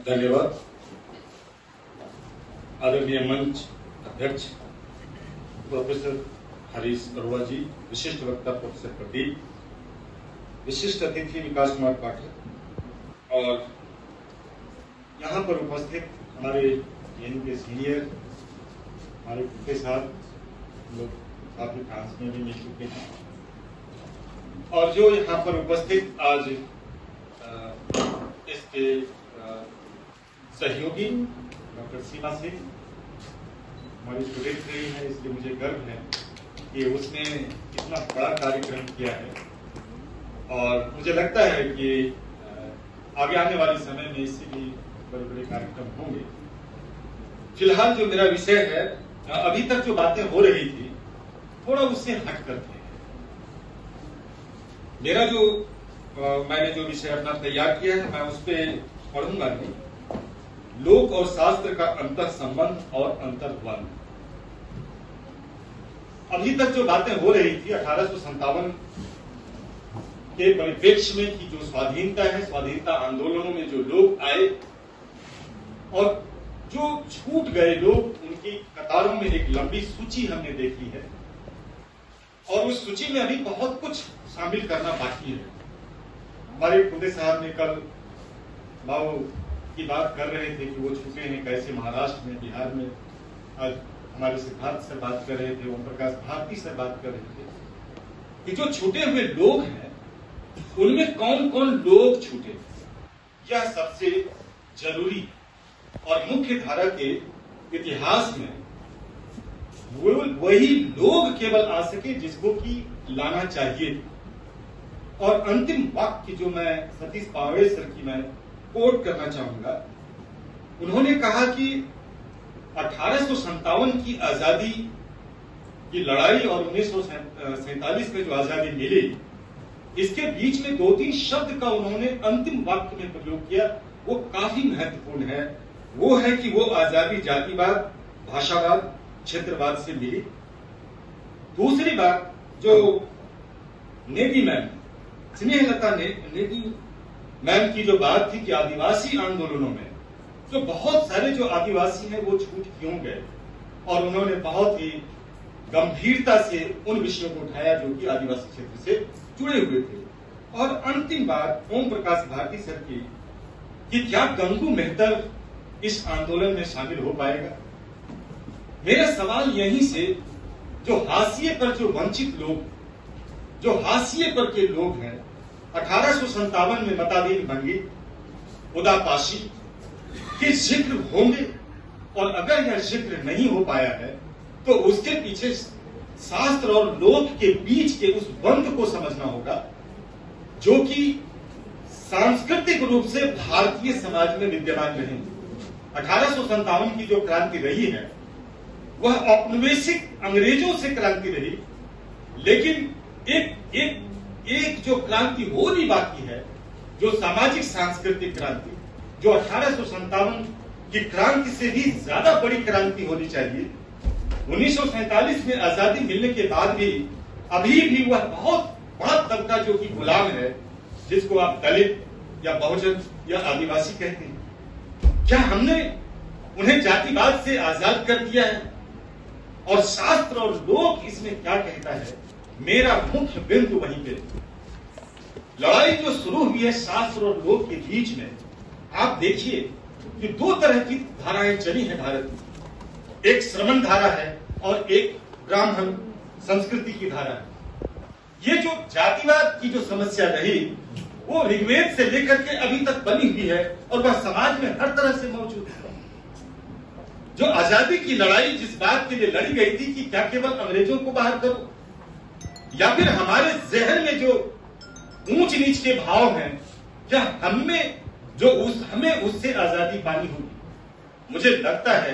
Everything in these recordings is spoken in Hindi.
धन्यवाद। आदरणीय मंच अध्यक्ष प्रोफेसर हरीश अरोड़ा जी, विशिष्ट वक्ता प्रोफेसर प्रदीप, विशिष्ट अतिथि विकास कुमार पाठक और यहाँ पर उपस्थित हमारे एएनयू के सीनियर हमारे के साथ लोग काफी फ्रांस में भी मिल चुके हैं और जो यहाँ पर उपस्थित आज इसके सहयोगी डॉक्टर सीमा सिंह हमारी स्टूडेंट रही है, इसलिए मुझे गर्व है कि उसने इतना बड़ा कार्यक्रम किया है और मुझे लगता है कि आगे आने वाले समय में इससे भी बड़े बड़े कार्यक्रम होंगे। फिलहाल जो मेरा विषय है, अभी तक जो बातें हो रही थी थोड़ा उससे हट करके मेरा जो मैंने जो विषय अपना तैयार किया है मैं उस पर पढ़ूंगा नहीं। लोक और शास्त्र का अंतर संबंध और अंतर्द्वंद। अभी तक जो बातें हो रही थी 1857 के परिप्रेक्ष्य में कि जो स्वाधीनता है, स्वाधीनता आंदोलनों में जो लोग आए और जो छूट गए लोग, उनकी कतारों में एक लंबी सूची हमने देखी है और उस सूची में अभी बहुत कुछ शामिल करना बाकी है। हमारे खुदे साहब ने कल माओ की बात कर रहे थे कि वो छूटे हैं कैसे महाराष्ट्र में, बिहार में। आज हमारे सिद्धार्थ सर बात कर रहे थे, ओम प्रकाश भारती सर बात कर रहे थे कि जो छूटे हुए लोग हैं उनमें कौन कौन लोग छूटे। यह सबसे जरूरी और मुख्य धारा के इतिहास में वही लोग केवल आ सके जिसको कि लाना चाहिए। और अंतिम वाक्य जो मैं सतीश पावड़े सर की मैं कोट करना चाहूंगा, उन्होंने कहा कि 1857 की आजादी की लड़ाई और 1947 में जो आजादी मिली, इसके बीच में 2-3 शब्द का उन्होंने अंतिम वाक्य में प्रयोग किया, वो काफी महत्वपूर्ण है। वो है कि वो आजादी जातिवाद, भाषावाद, क्षेत्रवाद से मिली। दूसरी बात जो नेगी मैम, स्नेहलता नेगी मैम की जो बात थी कि आदिवासी आंदोलनों में जो बहुत सारे जो आदिवासी हैं वो छूट क्यों गए, और उन्होंने बहुत ही गंभीरता से उन विषयों को उठाया जो कि आदिवासी क्षेत्र से जुड़े हुए थे। और अंतिम बात ओम प्रकाश भारती सर की कि क्या गंगू मेहतर इस आंदोलन में शामिल हो पाएगा। मेरा सवाल यहीं से, जो हाशिए पर जो वंचित लोग, जो हाशिए पर के लोग हैं, 1857 में मताधीन भंगी, उदापाशी के जिक्र होंगे, और अगर यह जिक्र नहीं हो पाया है तो उसके पीछे शास्त्र और लोक के बीच के उस बंध को समझना होगा जो कि सांस्कृतिक रूप से भारतीय समाज में विद्यमान रहे। 1857 की जो क्रांति रही है वह औपनिवेशिक अंग्रेजों से क्रांति रही, लेकिन एक जो क्रांति हो नहीं बाकी है, जो सामाजिक सांस्कृतिक क्रांति, जो 1857 की क्रांति से भी ज्यादा बड़ी क्रांति होनी चाहिए। 1947 में आजादी मिलने के बाद भी अभी भी वह बहुत बड़ा तबका जो कि गुलाम है, जिसको आप दलित या बहुजन या आदिवासी कहते हैं, क्या हमने उन्हें जातिवाद से आजाद कर दिया है? और शास्त्र और लोक इसमें क्या कहता है? मेरा मुख्य बिंदु वहीं पे। लड़ाई जो शुरू हुई है शास्त्र और लोक के बीच में, आप देखिए कि 2 तरह की धाराएं चली हैं भारत में। एक श्रमण धारा है और एक ब्राह्मण संस्कृति की धारा है। ये जो जातिवाद की जो समस्या रही वो ऋग्वेद से लेकर के अभी तक बनी हुई है और वह समाज में हर तरह से मौजूद है। जो आजादी की लड़ाई जिस बात के लिए लड़ी गई थी कि क्या केवल अंग्रेजों को बाहर करो, या फिर हमारे जहन में जो ऊंच नीच के भाव हैं, क्या हमें उससे आजादी पानी होगी। मुझे लगता है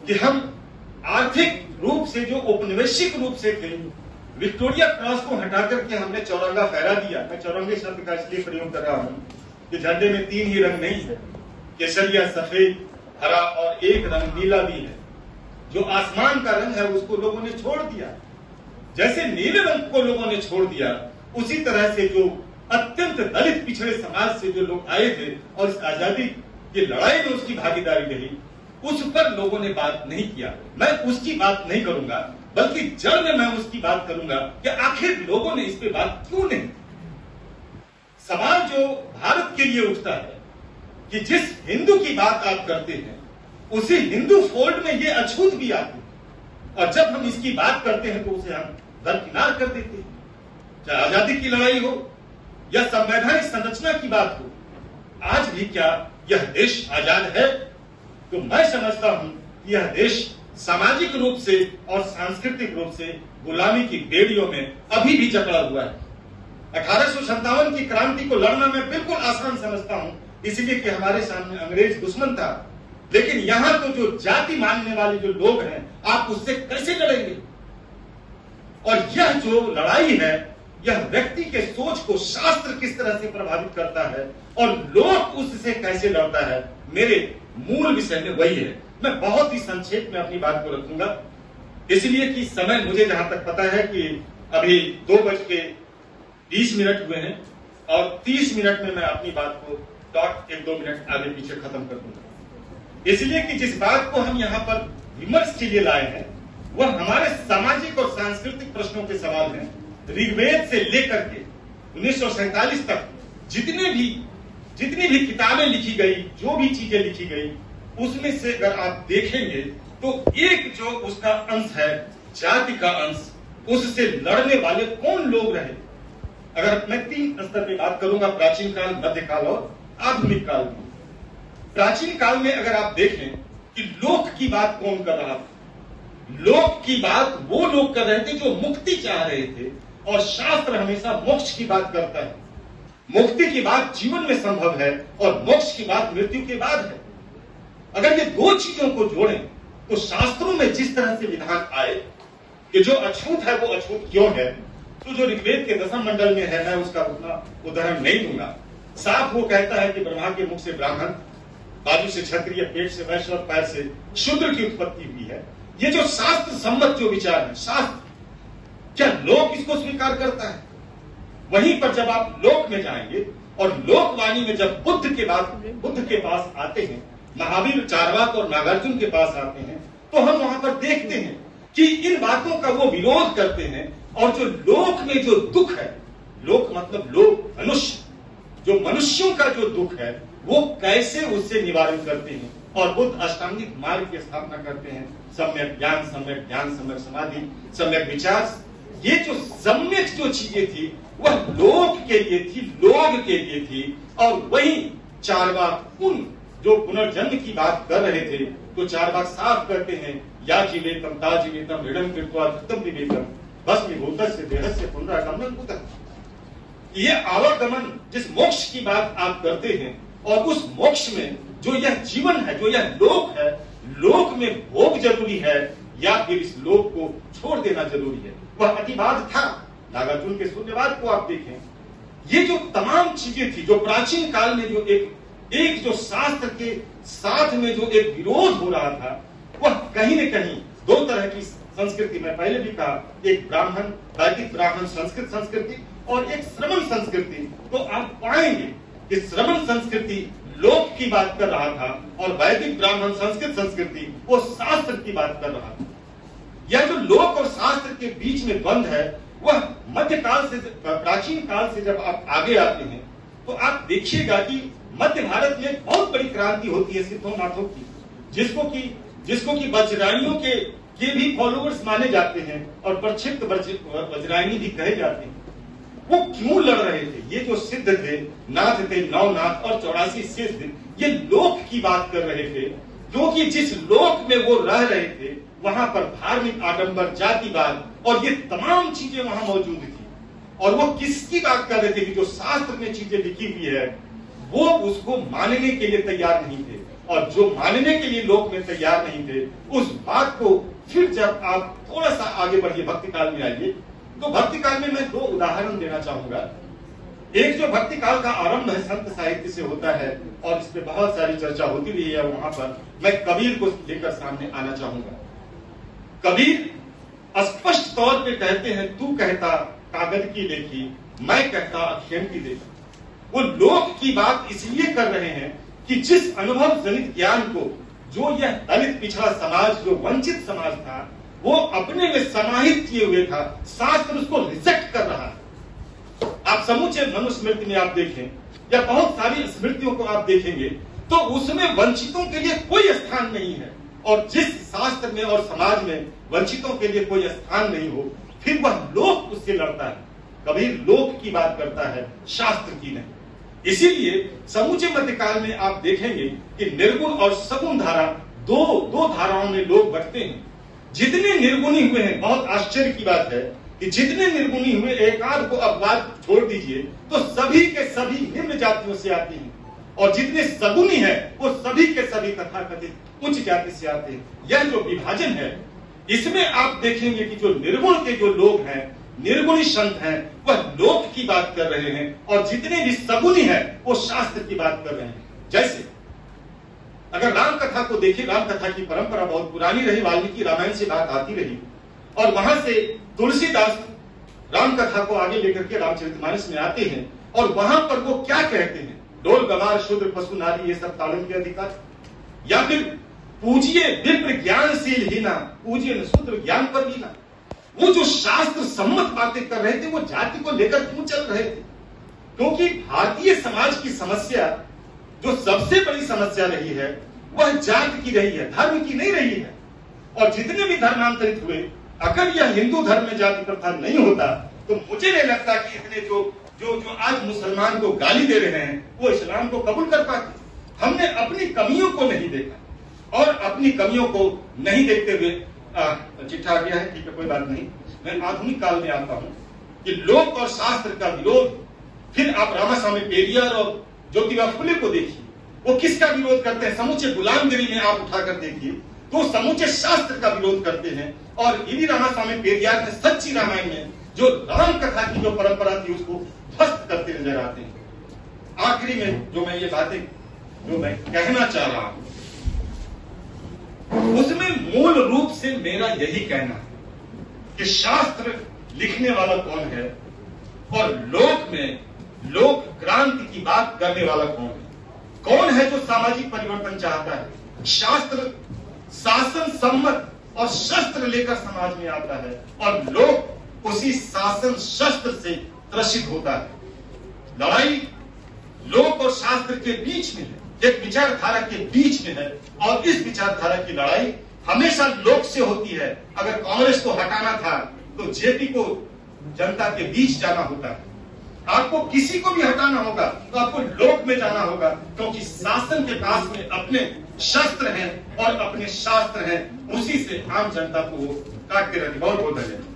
कि हम आर्थिक रूप से जो औपनिवेशिक रूप से थे, विक्टोरिया क्रॉस को हटा करके हमने चौरंगा फहरा दिया। मैं चौरंगे शब्द का इसलिए प्रयोग कर रहा हूं कि झंडे में 3 ही रंग नहीं है, केसरिया, सफेद, हरा और एक रंग नीला भी है। जो आसमान का रंग है उसको लोगों ने छोड़ दिया। जैसे नीले रंग को लोगों ने छोड़ दिया, उसी तरह से जो अत्यंत दलित पिछड़े समाज से जो लोग आए थे और इस आजादी कि लड़ाई में उसकी भागीदारी रही, उस पर लोगों ने बात नहीं किया। मैं उसकी बात नहीं करूंगा, बल्कि जड़ में मैं उसकी बात करूंगा कि आखिर लोगों ने इस पे बात क्यों नहीं। सवाल जो भारत के लिए उठता है कि जिस हिंदू की बात आप करते हैं, उसी हिंदू फोल्ड में ये अछूत भी आती है, और जब हम इसकी बात करते हैं तो उसे हम दरकिनार कर देते हैं। चाहे आजादी की लड़ाई हो या संवैधानिक संरचना की बात हो, आज भी क्या यह देश आजाद है? तो मैं समझता हूं कि यह देश सामाजिक रूप से और सांस्कृतिक रूप से गुलामी की बेड़ियों में अभी भी जकड़ा हुआ है। 1857 की क्रांति को लड़ना मैं बिल्कुल आसान समझता हूं, इसलिए कि हमारे सामने अंग्रेज दुश्मन था। लेकिन यहां तो जो जाति मानने वाले जो लोग हैं, आप उससे कैसे लड़ेंगे? और यह जो लड़ाई है, यह व्यक्ति के सोच को शास्त्र किस तरह से प्रभावित करता है और लोग उससे कैसे लड़ता है, मेरे मूल विषय में वही है। मैं बहुत ही संक्षेप में अपनी बात को रखूंगा, इसलिए कि समय मुझे जहां तक पता है कि अभी 2:20 हुए हैं और 30 मिनट में मैं अपनी बात को डॉट 1-2 मिनट आगे पीछे खत्म कर दूंगा। इसलिए कि जिस बात को हम यहाँ पर विमर्श के लिए लाए हैं, वह हमारे सामाजिक और सांस्कृतिक प्रश्नों के सवाल हैं। ऋग्वेद से लेकर के 1947 तक जितनी भी किताबें लिखी गई, जो भी चीजें लिखी गई, उसमें से अगर आप देखेंगे तो एक जो उसका अंश है, जाति का अंश, उससे लड़ने वाले कौन लोग रहे। अगर मैं 3 स्तर पे बात करूंगा, प्राचीन काल, मध्यकाल और आधुनिक काल में। प्राचीन काल में अगर आप देखें कि लोक की बात कौन कर रहा था, लोक की बात वो लोग कर रहे थे जो मुक्ति चाह रहे थे, और शास्त्र हमेशा मोक्ष की बात करता है। मुक्ति की बात जीवन में संभव है और मोक्ष की बात मृत्यु के बाद है। अगर ये 2 चीजों को जोड़ें तो शास्त्रों में जिस तरह से विधान आए कि जो अछूत है वो अछूत क्यों है, तो जो ऋग्वेद के 10वें मंडल में है, मैं उसका उतना उदाहरण नहीं दूंगा। साफ वो कहता है कि ब्रह्मा के मुख से ब्राह्मण, बाजू से क्षत्रिय, पेट से वैश्य और पैर से शूद्र की उत्पत्ति हुई है। ये जो शास्त्र सम्मत जो विचार है, शास्त्र, क्या लोक इसको स्वीकार करता है? वहीं पर जब आप लोक में जाएंगे और लोकवाणी में जब बुद्ध के पास आते हैं, महावीर, चार्वाक और नागार्जुन के पास आते हैं, तो हम वहां पर देखते हैं कि इन बातों का वो विरोध करते हैं। और जो लोक में जो दुख है, लोक मतलब लोग, मनुष्य, जो मनुष्यों का जो दुख है, वो कैसे उससे निवारण करते हैं। और बुद्ध अष्टांगिक मार्ग की स्थापना करते हैं, सम्यक ज्ञान, सम्यक समाधि, सम्यक विचार। ये जो सम्यक जो चीजें थी वह लोक के लिए थी, लोग के लिए थी। और वही चार्वाक उन जो पुनर्जन्म की बात कर रहे थे, तो चार्वाक साफ करते हैं, या जीवेतम ता जीवेतम ऋणम कृत्वा धृतम विवेकम भस्मीभूतस्य देहस्य पुनरागमनं कुतः। ये आवागमन, जिस मोक्ष की बात आप करते हैं, और उस मोक्ष में जो यह जीवन है, जो यह लोक है, लोक में भोग जरूरी है या फिर इस लोक को छोड़ देना जरूरी है, वह अतिवाद था। नागार्जुन के शून्यवाद को आप देखें, ये जो तमाम चीजें थी, जो प्राचीन काल में जो एक जो शास्त्र के साथ में जो एक विरोध हो रहा था, वह कहीं न कहीं 2 तरह की संस्कृति, मैं पहले भी कहा, एक ब्राह्मण, वैदिक ब्राह्मण संस्कृत संस्कृति और एक श्रमण संस्कृति। तो आप पाएंगे कि श्रमण संस्कृति लोक की बात कर रहा था और वैदिक ब्राह्मण संस्कृत संस्कृति वो शास्त्र की बात कर रहा था। यह जो लोक और शास्त्र के बीच में बंध है, वह मध्यकाल से, प्राचीन काल से जब आप आगे आते हैं तो आप देखिएगा कि मध्य भारत में एक बहुत बड़ी क्रांति होती है सिद्धोनाथों की, जिसको कि वज्रायणियों के भी फॉलोअर्स माने जाते हैं और प्रक्षिप्त वज्रायणी भी कहे जाते हैं। वो क्यों लड़ रहे थे? ये जो सिद्ध थे, नाथ थे, नवनाथ और 84 सिद्ध, ये लोक की बात कर रहे थे, क्योंकि जिस लोक में वो रह रहे थे वहां पर धार्मिक आडंबर, जातिवाद और ये तमाम चीजें वहां मौजूद थी। और वो किसकी बात कर रहे थे कि जो शास्त्र में चीजें लिखी हुई है वो उसको मानने के लिए तैयार नहीं थे, और जो मानने के लिए लोक में तैयार नहीं थे, उस बात को फिर जब आप थोड़ा सा आगे बढ़िए, भक्ति काल में आइए, तो भक्ति काल में मैं 2 उदाहरण देना चाहूंगा। एक जो भक्ति काल का आरंभ है संत साहित्य से होता है और इस पे बहुत सारी चर्चा होती रही है, वहां पर मैं कबीर को लेकर सामने आना चाहूंगा। कबीर स्पष्ट तौर पे कहते हैं, तू कहता कागज की लेखी, मैं कहता अक्षर की देखी। वो लोक की बात इसलिए कर रहे हैं कि जिस अनुभव जनित ज्ञान को जो यह दलित पिछड़ा समाज, जो वंचित समाज था, वो अपने में समाहित किए हुए था, शास्त्र उसको रिजेक्ट कर रहा है। आप समूचे मनुस्मृति में आप देखें या बहुत सारी स्मृतियों को आप देखेंगे तो उसमें वंचितों के लिए कोई स्थान नहीं है। और जिस शास्त्र में और समाज में वंचितों के लिए कोई स्थान नहीं हो, फिर वह लोक उससे लड़ता है। कबीर लोक की बात करता है, शास्त्र की नहीं। इसीलिए समूचे मध्यकाल में आप देखेंगे कि निर्गुण और सगुण धारा दो धाराओं में लोग बंटते हैं। जितने निर्गुणी हुए हैं, बहुत आश्चर्य की बात है कि जितने निर्गुणी हुए, एक आध को अपवाद छोड़ दीजिए, तो सभी के सभी निम्न जातियों से आते हैं, और जितने सगुनी हैं वो सभी के सभी तथाकथित उच्च जाति से आते हैं। यह जो विभाजन है, इसमें आप देखेंगे कि जो निर्गुण के जो लोग हैं, निर्गुणी संत हैं, वह लोक की बात कर रहे हैं, और जितने भी सगुनी हैं वो शास्त्र की बात कर रहे हैं। जैसे अगर राम कथा को देखिए, राम कथा की परंपरा बहुत पुरानी रही, वाल्मीकि रामायण से बात आती रही, और वहां से तुलसीदास राम कथा को आगे लेकर के रामचरितमानस में आते हैं, और वहां पर वो क्या कहते हैं, डोल गवार शूद्र पशु नारी ये सब ताड़न के अधिकार, या फिर पूजिए विप्र ज्ञानशील ही ना, पूजिए न शूद्र ज्ञान पर भी ना। वो जो शास्त्र सम्मत बातें कर रहे थे, वो जाति को लेकर क्यों चल रहे थे? क्योंकि भारतीय समाज की समस्या जो सबसे बड़ी समस्या रही है, वह जाति की रही है, धर्म की नहीं रही है। और जितने भी धर्मांतरित हुए, अगर यह हिंदू धर्म में जाति प्रथा नहीं होता तो मुझे नहीं लगता कि इतने जो आज मुसलमान को गाली दे रहे हैं वो इस्लाम को कबूल कर पाते। हमने अपनी कमियों को नहीं देखा, और अपनी कमियों को नहीं देखते हुए चिट्ठा आ गया है, ठीक है, कोई बात नहीं। मैं आधुनिक काल में आता हूं कि लोक और शास्त्र का विरोध। फिर आप रामास्वामी पेरियार और ज्योतिबा फुले को देखिए, वो किसका विरोध करते हैं? समूचे गुलामगिरी में आप उठाकर देखिए तो समूचे शास्त्र का विरोध करते हैं। और इन्हीं रामास्वामी पेरियार ने सच्ची रामायण में जो राम कथा की जो परंपरा थी उसको ध्वस्त करते नजर आते हैं। आखिरी में जो मैं ये बातें जो मैं कहना चाह रहा हूं, उसमें मूल रूप से मेरा यही कहना है कि शास्त्र लिखने वाला कौन है और लोक में लोक क्रांति की बात करने वाला कौन है? कौन है जो सामाजिक परिवर्तन चाहता है? शास्त्र शासन सम्मत और शस्त्र लेकर समाज में आता है, और लोक उसी शासन शस्त्र से त्रसित होता है। लड़ाई लोक और शास्त्र के बीच में है, एक विचारधारा के बीच में है, और इस विचारधारा की लड़ाई हमेशा लोक से होती है। अगर कांग्रेस को हटाना था तो जेपी को जनता के बीच जाना होता है। आपको किसी को भी हटाना होगा तो आपको लोक में जाना होगा, क्योंकि शासन के पास में अपने शस्त्र हैं और अपने शास्त्र हैं, उसी से आम जनता को वो काटते रहते। बहुत बहुत धन्यवाद।